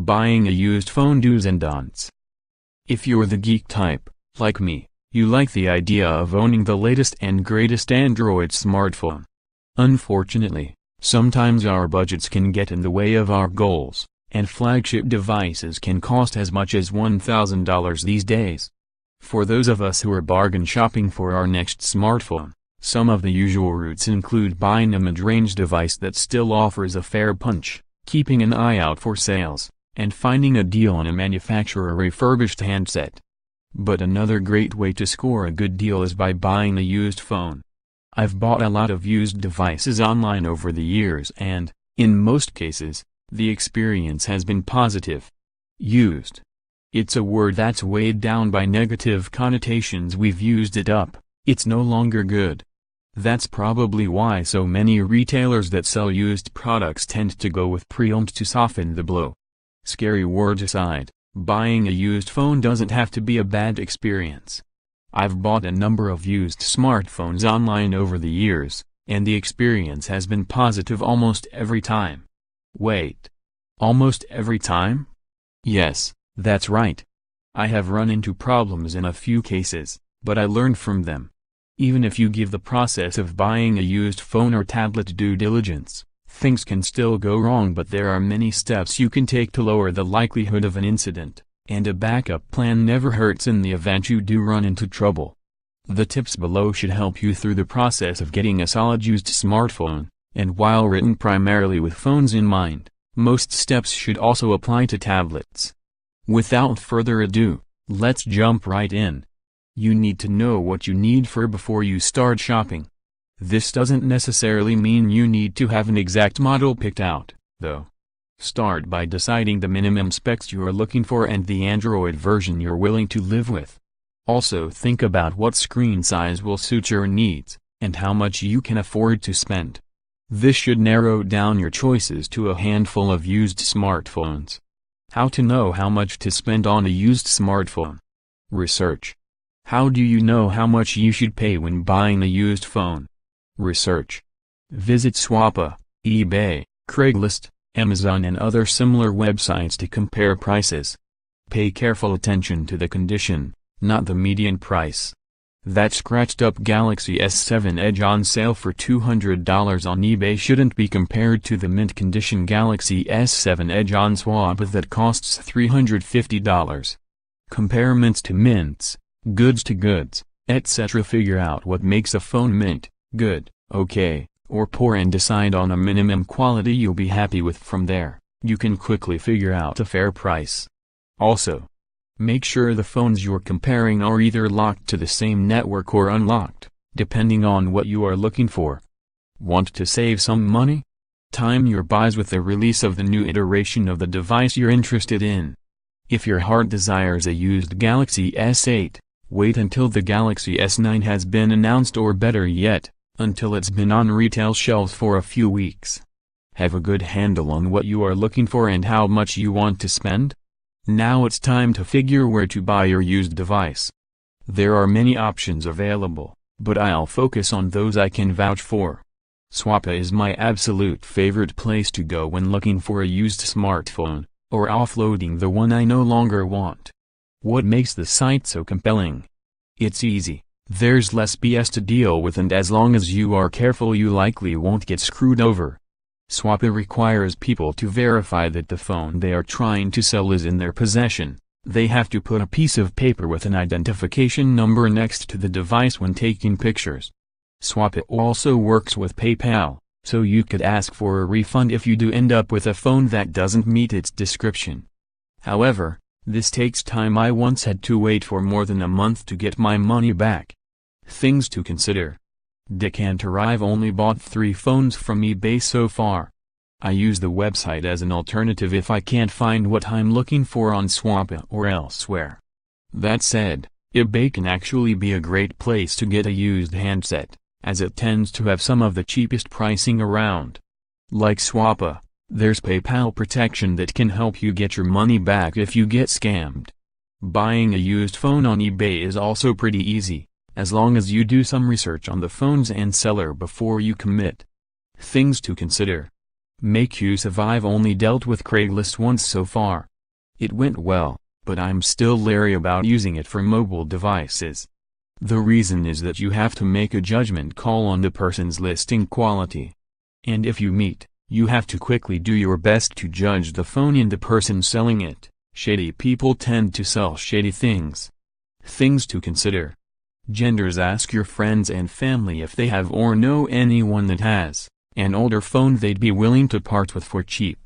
Buying a used phone do's and don'ts. If you're the geek type, like me, you like the idea of owning the latest and greatest Android smartphone. Unfortunately, sometimes our budgets can get in the way of our goals, and flagship devices can cost as much as $1,000 these days. For those of us who are bargain shopping for our next smartphone, some of the usual routes include buying a mid-range device that still offers a fair punch, keeping an eye out for sales, and finding a deal on a manufacturer-refurbished handset. But another great way to score a good deal is by buying a used phone. I've bought a lot of used devices online over the years and, in most cases, the experience has been positive. Used. It's a word that's weighed down by negative connotations. We've used it up, it's no longer good. That's probably why so many retailers that sell used products tend to go with pre-owned to soften the blow. Scary words aside, buying a used phone doesn't have to be a bad experience. I've bought a number of used smartphones online over the years, and the experience has been positive almost every time. Wait. Almost every time? Yes, that's right. I have run into problems in a few cases, but I learned from them. Even if you give the process of buying a used phone or tablet due diligence, things can still go wrong, but there are many steps you can take to lower the likelihood of an incident, and a backup plan never hurts in the event you do run into trouble. The tips below should help you through the process of getting a solid used smartphone, and while written primarily with phones in mind, most steps should also apply to tablets. Without further ado, let's jump right in. You need to know what you need before you start shopping. This doesn't necessarily mean you need to have an exact model picked out, though. Start by deciding the minimum specs you are looking for and the Android version you're willing to live with. Also think about what screen size will suit your needs, and how much you can afford to spend. This should narrow down your choices to a handful of used smartphones. How to know how much to spend on a used smartphone. Research. How do you know how much you should pay when buying a used phone? Research. Visit Swappa, eBay, Craigslist, Amazon and other similar websites to compare prices. Pay careful attention to the condition, not the median price. That scratched-up Galaxy S7 Edge on sale for $200 on eBay shouldn't be compared to the mint-condition Galaxy S7 Edge on Swappa that costs $350. Compare mints to mints, goods to goods, etc. Figure out what makes a phone mint, good, okay, or poor and decide on a minimum quality you'll be happy with. From there, you can quickly figure out a fair price. Also, make sure the phones you're comparing are either locked to the same network or unlocked, depending on what you are looking for. Want to save some money? Time your buys with the release of the new iteration of the device you're interested in. If your heart desires a used Galaxy S8, wait until the Galaxy S9 has been announced, or better yet, until it's been on retail shelves for a few weeks. Have a good handle on what you are looking for and how much you want to spend? Now it's time to figure where to buy your used device. There are many options available, but I'll focus on those I can vouch for. Swappa is my absolute favorite place to go when looking for a used smartphone, or offloading the one I no longer want. What makes the site so compelling? It's easy, there's less BS to deal with, and as long as you are careful you likely won't get screwed over. Swappa requires people to verify that the phone they are trying to sell is in their possession. They have to put a piece of paper with an identification number next to the device when taking pictures. Swappa also works with PayPal, so you could ask for a refund if you do end up with a phone that doesn't meet its description. However, this takes time. I once had to wait for more than a month to get my money back. Things to consider. Decanter: I've only bought 3 phones from eBay so far. I use the website as an alternative if I can't find what I'm looking for on Swappa or elsewhere. That said, eBay can actually be a great place to get a used handset, as it tends to have some of the cheapest pricing around. Like Swappa, there's PayPal protection that can help you get your money back if you get scammed. Buying a used phone on eBay is also pretty easy, as long as you do some research on the phones and seller before you commit. Things to consider. Make use of: I've only dealt with Craigslist once so far, It went well, but I'm still leery about using it for mobile devices. The reason is that you have to make a judgment call on the person's listing quality. And if you meet, you have to quickly do your best to judge the phone and the person selling it. Shady people tend to sell shady things. Things to consider. Genders: ask your friends and family if they have or know anyone that has an older phone they'd be willing to part with for cheap.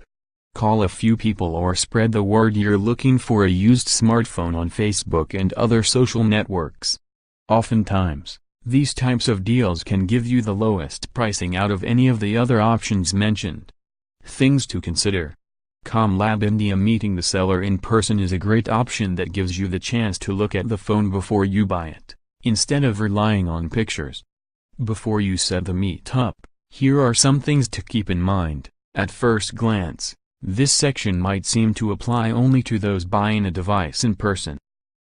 Call a few people or spread the word you're looking for a used smartphone on Facebook and other social networks. Oftentimes, these types of deals can give you the lowest pricing out of any of the other options mentioned. Things to consider. ComLab India: meeting the seller in person is a great option that gives you the chance to look at the phone before you buy it, instead of relying on pictures. Before you set the meet-up, here are some things to keep in mind. At first glance, this section might seem to apply only to those buying a device in person.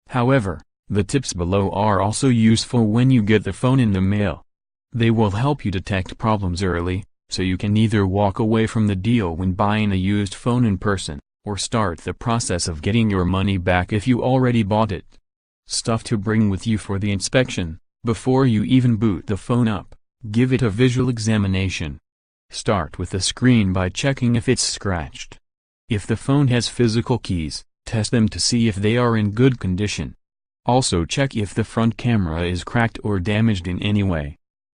However, the tips below are also useful when you get the phone in the mail. They will help you detect problems early, so you can either walk away from the deal when buying a used phone in person, or start the process of getting your money back if you already bought it. Stuff to bring with you for the inspection. Before you even boot the phone up, give it a visual examination. Start with the screen by checking if it's scratched. If the phone has physical keys, test them to see if they are in good condition. Also check if the front camera is cracked or damaged in any way.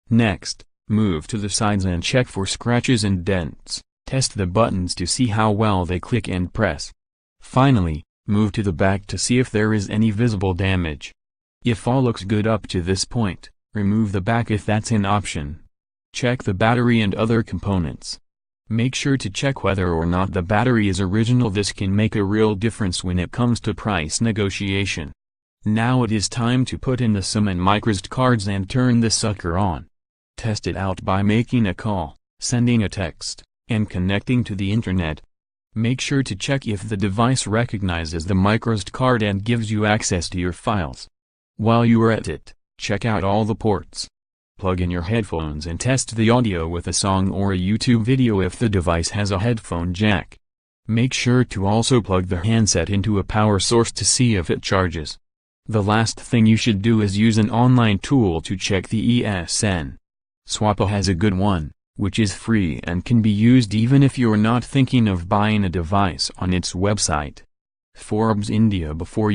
Next, move to the sides and check for scratches and dents. Test the buttons to see how well they click and press. Finally, move to the back to see if there is any visible damage. If all looks good up to this point, remove the back if that's an option. Check the battery and other components. Make sure to check whether or not the battery is original. This can make a real difference when it comes to price negotiation. Now it is time to put in the SIM and microSD cards and turn the sucker on. Test it out by making a call, sending a text, and connecting to the internet. Make sure to check if the device recognizes the microSD card and gives you access to your files. While you are at it, check out all the ports. Plug in your headphones and test the audio with a song or a YouTube video if the device has a headphone jack. Make sure to also plug the handset into a power source to see if it charges. The last thing you should do is use an online tool to check the ESN. Swappa has a good one, which is free and can be used even if you're not thinking of buying a device on its website. Forbes India: before you